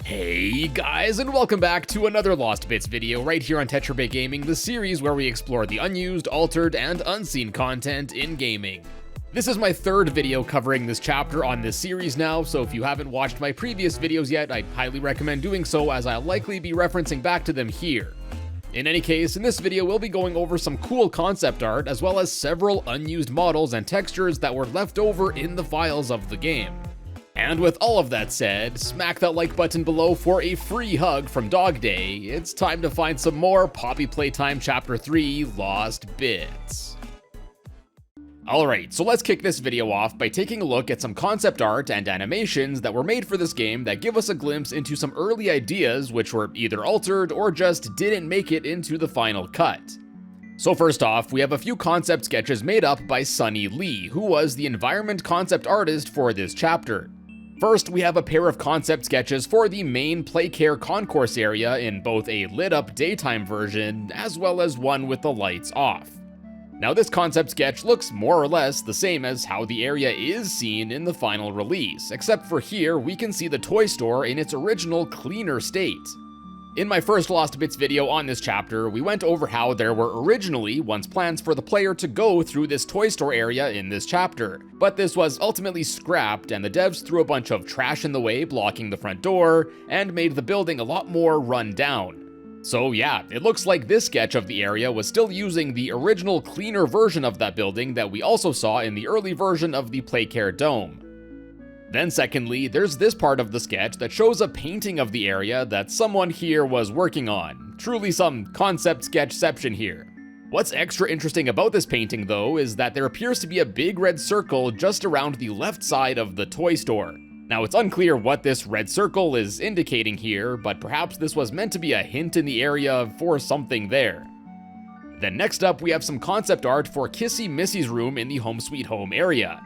Hey guys, and welcome back to another Lost Bits video right here on TetraBitGaming, the series where we explore the unused, altered, and unseen content in gaming. This is my third video covering this chapter on this series now, so if you haven't watched my previous videos yet, I'd highly recommend doing so, as I'll likely be referencing back to them here. In any case, in this video we'll be going over some cool concept art, as well as several unused models and textures that were left over in the files of the game. And with all of that said, smack that like button below for a free hug from Dog Day. It's time to find some more Poppy Playtime Chapter 3 Lost Bits. Alright, so let's kick this video off by taking a look at some concept art and animations that were made for this game that give us a glimpse into some early ideas which were either altered or just didn't make it into the final cut. So first off, we have a few concept sketches made up by Sunny Lee, who was the environment concept artist for this chapter. First, we have a pair of concept sketches for the main Playcare concourse area in both a lit-up daytime version, as well as one with the lights off. Now this concept sketch looks more or less the same as how the area is seen in the final release, except for here we can see the toy store in its original cleaner state. In my first Lost Bits video on this chapter, we went over how there were originally once plans for the player to go through this toy store area in this chapter, but this was ultimately scrapped and the devs threw a bunch of trash in the way blocking the front door and made the building a lot more run down. So yeah, it looks like this sketch of the area was still using the original cleaner version of that building that we also saw in the early version of the Playcare Dome. Then secondly, there's this part of the sketch that shows a painting of the area that someone here was working on. Truly some concept sketchception here. What's extra interesting about this painting though is that there appears to be a big red circle just around the left side of the toy store. Now it's unclear what this red circle is indicating here, but perhaps this was meant to be a hint in the area for something there. Then next up we have some concept art for Kissy Missy's room in the Home Sweet Home area.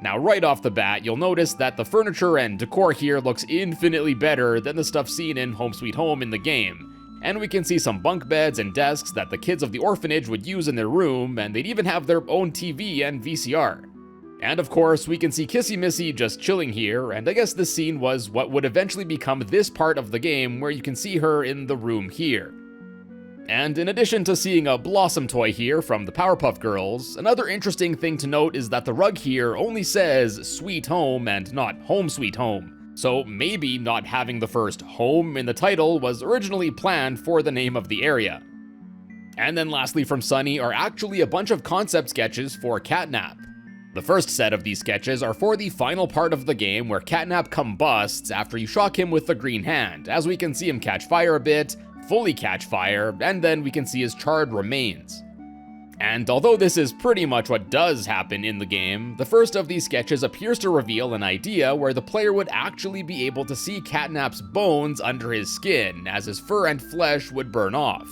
Now right off the bat, you'll notice that the furniture and decor here looks infinitely better than the stuff seen in Home Sweet Home in the game. And we can see some bunk beds and desks that the kids of the orphanage would use in their room, and they'd even have their own TV and VCR. And of course, we can see Kissy Missy just chilling here, and I guess this scene was what would eventually become this part of the game where you can see her in the room here. And in addition to seeing a Blossom toy here from the Powerpuff Girls, another interesting thing to note is that the rug here only says Sweet Home and not Home Sweet Home. So maybe not having the first home in the title was originally planned for the name of the area. And then lastly from Sunny are actually a bunch of concept sketches for CatNap. The first set of these sketches are for the final part of the game where CatNap combusts after you shock him with the green hand, as we can see him catch fire a bit, fully catch fire, and then we can see his charred remains. And although this is pretty much what does happen in the game, the first of these sketches appears to reveal an idea where the player would actually be able to see CatNap's bones under his skin, as his fur and flesh would burn off.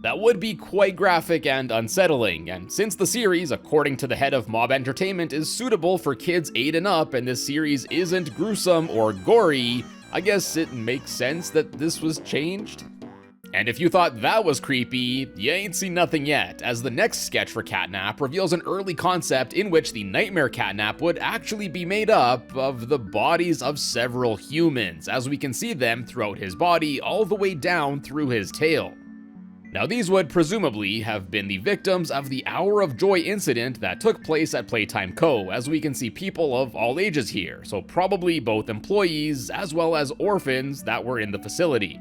That would be quite graphic and unsettling, and since the series, according to the head of Mob Entertainment, is suitable for kids 8 and up and this series isn't gruesome or gory, I guess it makes sense that this was changed? And if you thought that was creepy, you ain't seen nothing yet, as the next sketch for CatNap reveals an early concept in which the Nightmare CatNap would actually be made up of the bodies of several humans, as we can see them throughout his body all the way down through his tail. Now these would presumably have been the victims of the Hour of Joy incident that took place at Playtime Co., as we can see people of all ages here, so probably both employees as well as orphans that were in the facility.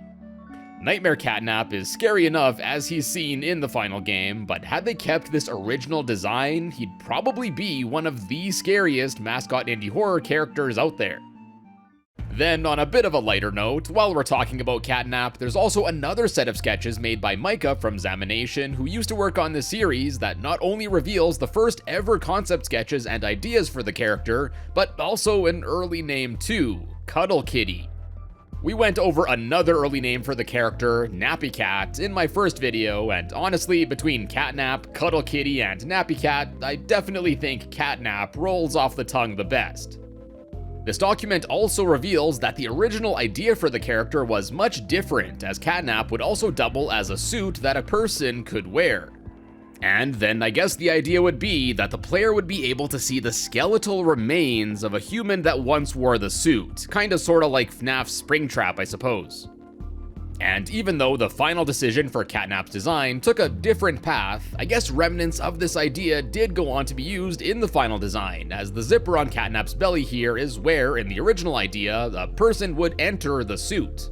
Nightmare CatNap is scary enough as he's seen in the final game, but had they kept this original design, he'd probably be one of the scariest mascot indie horror characters out there. Then, on a bit of a lighter note, while we're talking about CatNap, there's also another set of sketches made by Micah from Zamination, who used to work on this series, that not only reveals the first ever concept sketches and ideas for the character, but also an early name too, Cuddle Kitty. We went over another early name for the character, Nappy Cat, in my first video, and honestly, between CatNap, Cuddle Kitty, and Nappy Cat, I definitely think CatNap rolls off the tongue the best. This document also reveals that the original idea for the character was much different, as CatNap would also double as a suit that a person could wear. And then I guess the idea would be that the player would be able to see the skeletal remains of a human that once wore the suit, kinda sorta like FNAF's Springtrap, I suppose. And even though the final decision for CatNap's design took a different path, I guess remnants of this idea did go on to be used in the final design, as the zipper on CatNap's belly here is where, in the original idea, a person would enter the suit.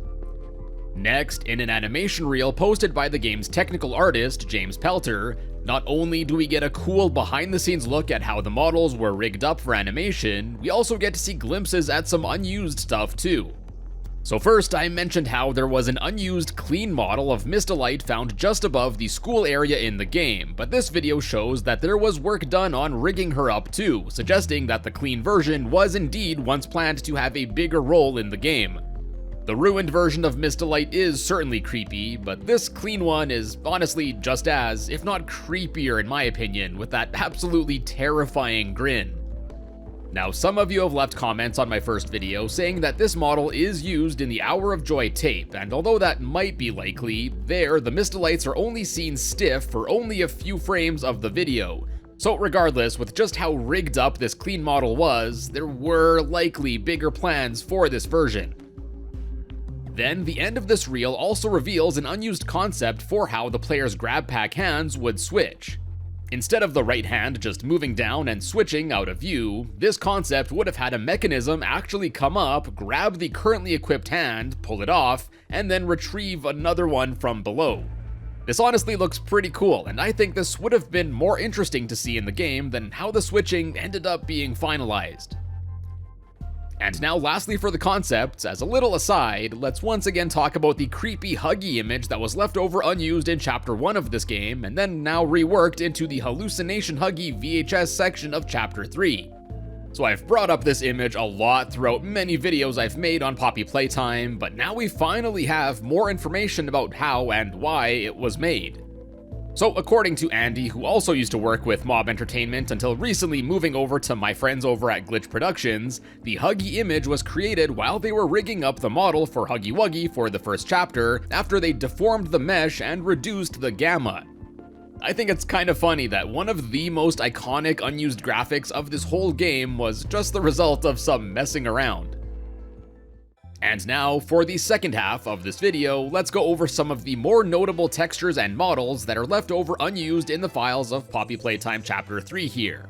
Next, in an animation reel posted by the game's technical artist, James Pelter, not only do we get a cool behind-the-scenes look at how the models were rigged up for animation, we also get to see glimpses at some unused stuff too. So first, I mentioned how there was an unused clean model of Mystolite found just above the school area in the game, but this video shows that there was work done on rigging her up too, suggesting that the clean version was indeed once planned to have a bigger role in the game. The ruined version of Mystolite is certainly creepy, but this clean one is honestly just as, if not creepier in my opinion, with that absolutely terrifying grin. Now, some of you have left comments on my first video saying that this model is used in the Hour of Joy tape, and although that might be likely, there the Mystolites are only seen stiff for only a few frames of the video. So regardless, with just how rigged up this clean model was, there were likely bigger plans for this version. Then, the end of this reel also reveals an unused concept for how the player's grab pack hands would switch. Instead of the right hand just moving down and switching out of view, this concept would have had a mechanism actually come up, grab the currently equipped hand, pull it off, and then retrieve another one from below. This honestly looks pretty cool, and I think this would have been more interesting to see in the game than how the switching ended up being finalized. And now lastly for the concepts, as a little aside, let's once again talk about the creepy Huggy image that was left over unused in Chapter 1 of this game, and then now reworked into the Hallucination Huggy VHS section of Chapter 3. So I've brought up this image a lot throughout many videos I've made on Poppy Playtime, but now we finally have more information about how and why it was made. So according to Andy, who also used to work with Mob Entertainment until recently moving over to my friends over at Glitch Productions, the Huggy image was created while they were rigging up the model for Huggy Wuggy for the first chapter after they deformed the mesh and reduced the gamma. I think it's kind of funny that one of the most iconic unused graphics of this whole game was just the result of some messing around. And now, for the second half of this video, let's go over some of the more notable textures and models that are left over unused in the files of Poppy Playtime Chapter 3 here.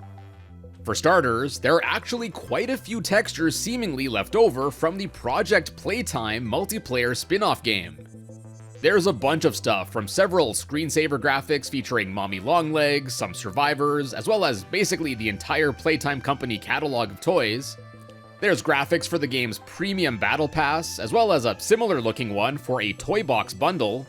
For starters, there are actually quite a few textures seemingly left over from the Project Playtime multiplayer spin-off game. There's a bunch of stuff from several screensaver graphics featuring Mommy Longlegs, some survivors, as well as basically the entire Playtime Company catalog of toys. There's graphics for the game's premium battle pass, as well as a similar looking one for a toy box bundle.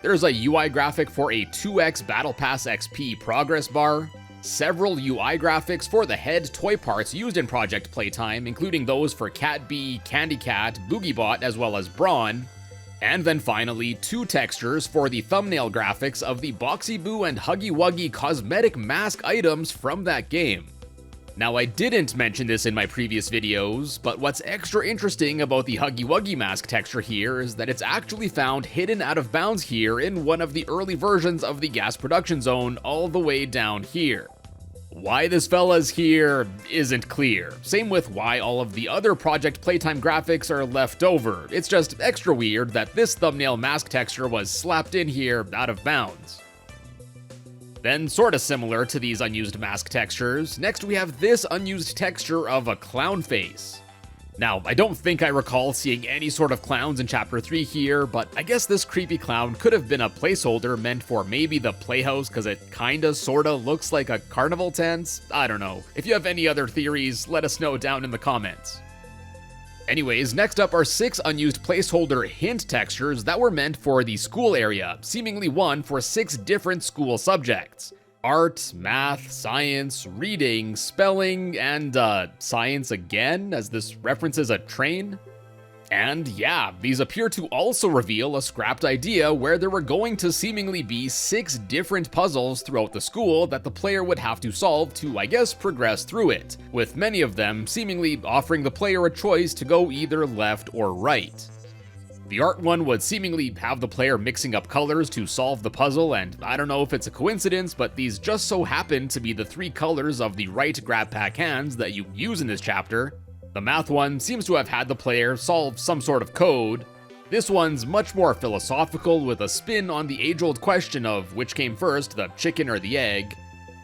There's a UI graphic for a 2x battle pass XP progress bar, several UI graphics for the head toy parts used in Project Playtime, including those for Cat Bee, Candy Cat, BoogieBot, as well as Brawn, and then finally 2 textures for the thumbnail graphics of the Boxy Boo and Huggy Wuggy cosmetic mask items from that game. Now, I didn't mention this in my previous videos, but what's extra interesting about the Huggy Wuggy mask texture here is that it's actually found hidden out of bounds here in one of the early versions of the gas production zone all the way down here. Why this fella's here isn't clear. Same with why all of the other Project Playtime graphics are left over. It's just extra weird that this thumbnail mask texture was slapped in here out of bounds. Then, sorta similar to these unused mask textures, next we have this unused texture of a clown face. Now, I don't think I recall seeing any sort of clowns in Chapter 3 here, but I guess this creepy clown could have been a placeholder meant for maybe the playhouse because it kinda sorta looks like a carnival tent? I don't know. If you have any other theories, let us know down in the comments. Anyways, next up are 6 unused placeholder hint textures that were meant for the school area, seemingly one for 6 different school subjects. Art, math, science, reading, spelling, and science again, as this references a train. And yeah, these appear to also reveal a scrapped idea where there were going to seemingly be 6 different puzzles throughout the school that the player would have to solve to, I guess, progress through it, with many of them seemingly offering the player a choice to go either left or right. The art one would seemingly have the player mixing up colors to solve the puzzle, and I don't know if it's a coincidence, but these just so happen to be the 3 colors of the right grab pack hands that you use in this chapter. The math one seems to have had the player solve some sort of code. This one's much more philosophical, with a spin on the age-old question of which came first, the chicken or the egg.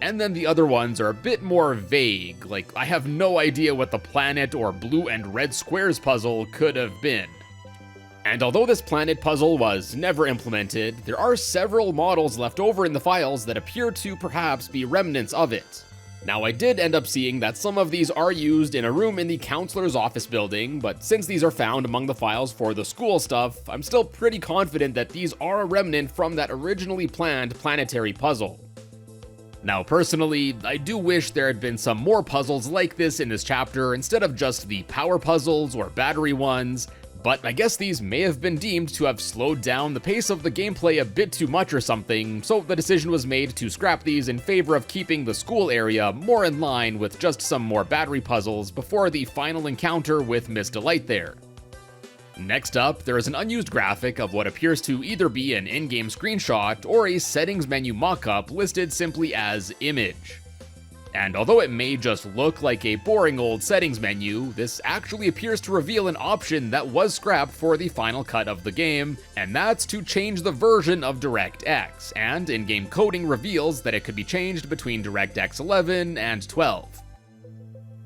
And then the other ones are a bit more vague, like I have no idea what the planet or blue and red squares puzzle could have been. And although this planet puzzle was never implemented, there are several models left over in the files that appear to perhaps be remnants of it. Now, I did end up seeing that some of these are used in a room in the counselor's office building, but since these are found among the files for the school stuff, I'm still pretty confident that these are a remnant from that originally planned planetary puzzle. Now, personally, I do wish there had been some more puzzles like this in this chapter instead of just the power puzzles or battery ones, but I guess these may have been deemed to have slowed down the pace of the gameplay a bit too much or something, so the decision was made to scrap these in favor of keeping the school area more in line with just some more battery puzzles before the final encounter with Miss Delight there. Next up, there is an unused graphic of what appears to either be an in-game screenshot or a settings menu mockup listed simply as image. And although it may just look like a boring old settings menu, this actually appears to reveal an option that was scrapped for the final cut of the game, and that's to change the version of DirectX, and in-game coding reveals that it could be changed between DirectX 11 and 12.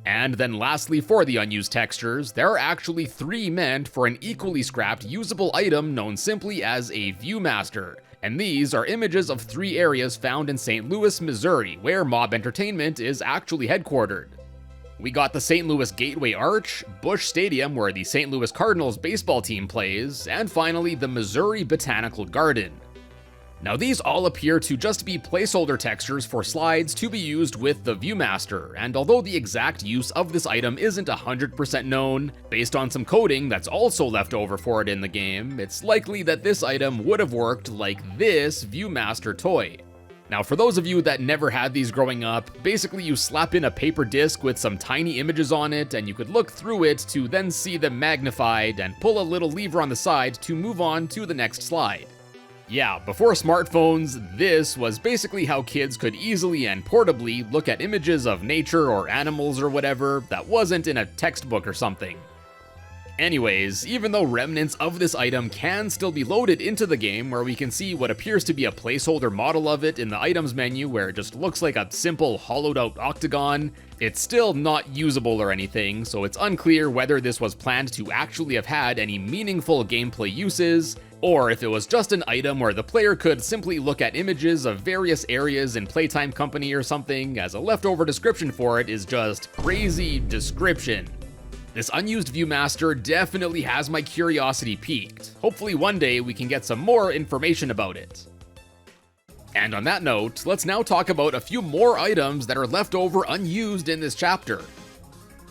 And then lastly, for the unused textures, there are actually 3 meant for an equally scrapped usable item known simply as a VIEWMASTER, and these are images of 3 areas found in St. Louis, Missouri, where Mob Entertainment is actually headquartered. We got the St. Louis Gateway Arch, Busch Stadium where the St. Louis Cardinals baseball team plays, and finally the Missouri Botanical Garden. Now these all appear to just be placeholder textures for slides to be used with the VIEWMASTER, and although the exact use of this item isn't 100% known, based on some coding that's also left over for it in the game, it's likely that this item would have worked like this VIEWMASTER toy. Now for those of you that never had these growing up, basically you slap in a paper disc with some tiny images on it, and you could look through it to then see them magnified and pull a little lever on the side to move on to the next slide. Yeah, before smartphones, this was basically how kids could easily and portably look at images of nature or animals or whatever that wasn't in a textbook or something. Anyways, even though remnants of this item can still be loaded into the game, where we can see what appears to be a placeholder model of it in the items menu where it just looks like a simple hollowed out octagon, it's still not usable or anything, so it's unclear whether this was planned to actually have had any meaningful gameplay uses, or if it was just an item where the player could simply look at images of various areas in Playtime Company or something, as a leftover description for it is just crazy description. This unused VIEWMASTER definitely has my curiosity piqued. Hopefully one day we can get some more information about it. And on that note, let's now talk about a few more items that are left over unused in this chapter.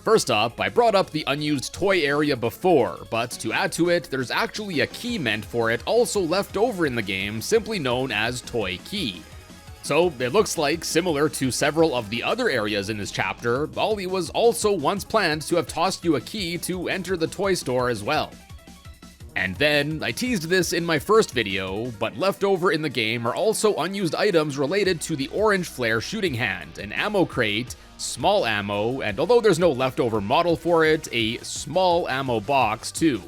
First up, I brought up the unused toy area before, but to add to it, there's actually a key meant for it also left over in the game, simply known as Toy Key. So it looks like, similar to several of the other areas in this chapter, Ollie was also once planned to have tossed you a key to enter the toy store as well. And then, I teased this in my first video, but left over in the game are also unused items related to the orange flare shooting hand, an ammo crate, small ammo, and although there's no leftover model for it, a small ammo box too.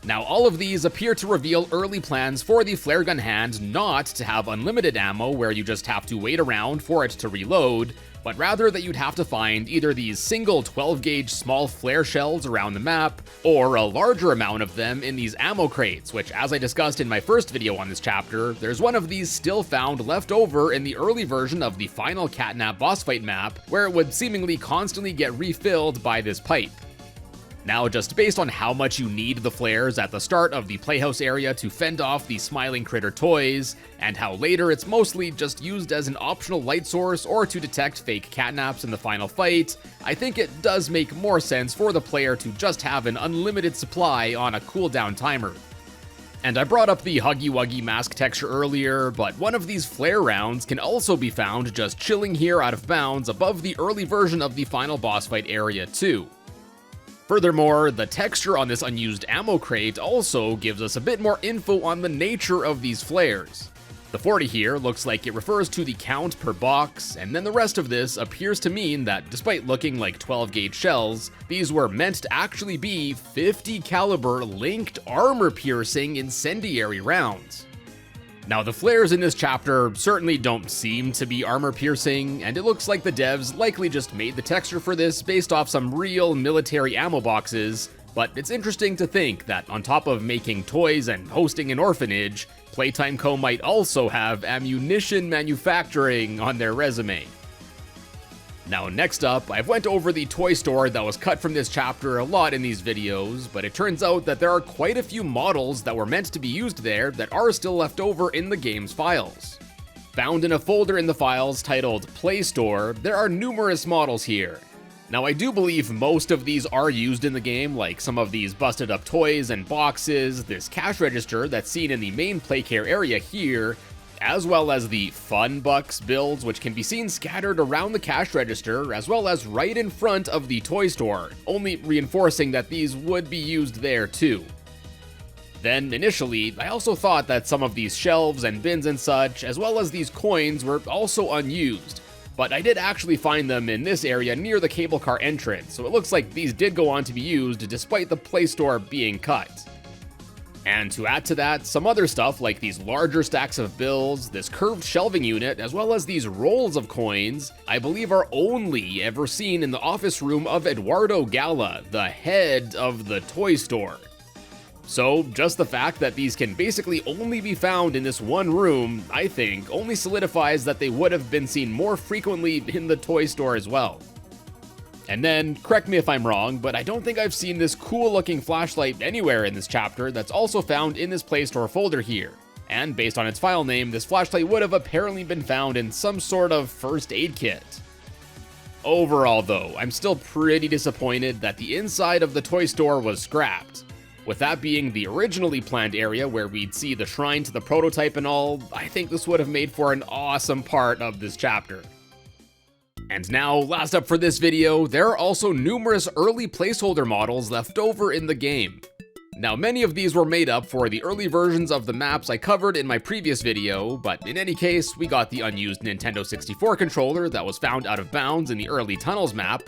Now all of these appear to reveal early plans for the flare gun hand not to have unlimited ammo where you just have to wait around for it to reload, but rather that you'd have to find either these single 12-gauge small flare shells around the map, or a larger amount of them in these ammo crates, which, as I discussed in my first video on this chapter, there's one of these still found left over in the early version of the final CatNap boss fight map, where it would seemingly constantly get refilled by this pipe. Now, just based on how much you need the flares at the start of the playhouse area to fend off the smiling critter toys, and how later it's mostly just used as an optional light source or to detect fake catnaps in the final fight, I think it does make more sense for the player to just have an unlimited supply on a cooldown timer. And I brought up the Huggy Wuggy mask texture earlier, but one of these flare rounds can also be found just chilling here out of bounds above the early version of the final boss fight area too. Furthermore, the texture on this unused ammo crate also gives us a bit more info on the nature of these flares. The 40 here looks like it refers to the count per box, and then the rest of this appears to mean that despite looking like 12 gauge shells, these were meant to actually be 50 caliber linked armor piercing incendiary rounds. Now the flares in this chapter certainly don't seem to be armor piercing, and it looks like the devs likely just made the texture for this based off some real military ammo boxes, but it's interesting to think that on top of making toys and hosting an orphanage, Playtime Co. might also have ammunition manufacturing on their resume. Now next up, I've went over the toy store that was cut from this chapter a lot in these videos, but it turns out that there are quite a few models that were meant to be used there that are still left over in the game's files. Found in a folder in the files titled Play Store, there are numerous models here. Now I do believe most of these are used in the game, like some of these busted up toys and boxes, this cash register that's seen in the main Playcare area here, as well as the Fun Bucks builds, which can be seen scattered around the cash register, as well as right in front of the toy store, only reinforcing that these would be used there too. Then, initially, I also thought that some of these shelves and bins and such, as well as these coins, were also unused, but I did actually find them in this area near the cable car entrance, so it looks like these did go on to be used despite the Play Store being cut. And to add to that, some other stuff like these larger stacks of bills, this curved shelving unit, as well as these rolls of coins, I believe are only ever seen in the office room of Eduardo Gala, the head of the toy store. So just the fact that these can basically only be found in this one room, I think, only solidifies that they would have been seen more frequently in the toy store as well. And then, correct me if I'm wrong, but I don't think I've seen this cool looking flashlight anywhere in this chapter that's also found in this Play Store folder here. And based on its file name, this flashlight would have apparently been found in some sort of first aid kit. Overall though, I'm still pretty disappointed that the inside of the toy store was scrapped. With that being the originally planned area where we'd see the shrine to the prototype and all, I think this would have made for an awesome part of this chapter. And now, last up for this video, there are also numerous early placeholder models left over in the game. Now, many of these were made up for the early versions of the maps I covered in my previous video, but in any case, we got the unused Nintendo 64 controller that was found out of bounds in the early Tunnels map,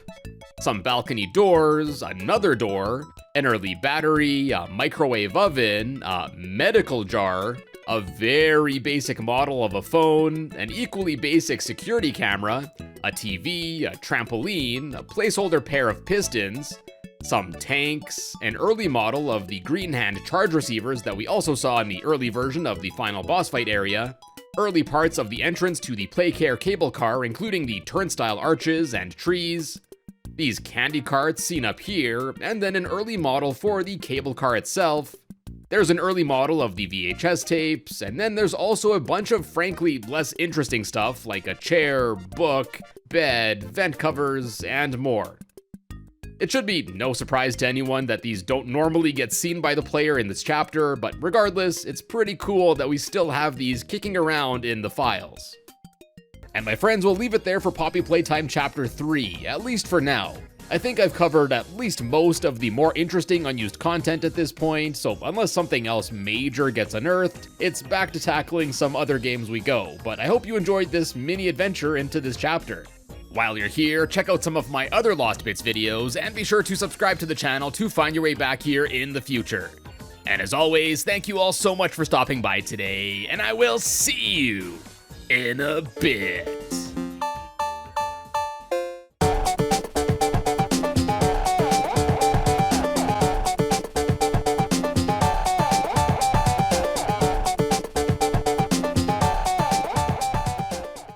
some balcony doors, another door, an early battery, a microwave oven, a medical jar, a very basic model of a phone, an equally basic security camera, a TV, a trampoline, a placeholder pair of pistons, some tanks, an early model of the green hand charge receivers that we also saw in the early version of the final boss fight area, early parts of the entrance to the Playcare cable car including the turnstile arches and trees, these candy carts seen up here, and then an early model for the cable car itself. There's an early model of the VHS tapes, and then there's also a bunch of frankly less interesting stuff like a chair, book, bed, vent covers, and more. It should be no surprise to anyone that these don't normally get seen by the player in this chapter, but regardless, it's pretty cool that we still have these kicking around in the files. And my friends, we'll leave it there for Poppy Playtime Chapter 3, at least for now. I think I've covered at least most of the more interesting unused content at this point, so unless something else major gets unearthed, it's back to tackling some other games we go, but I hope you enjoyed this mini adventure into this chapter. While you're here, check out some of my other Lost Bits videos, and be sure to subscribe to the channel to find your way back here in the future. And as always, thank you all so much for stopping by today, and I will see you in a bit.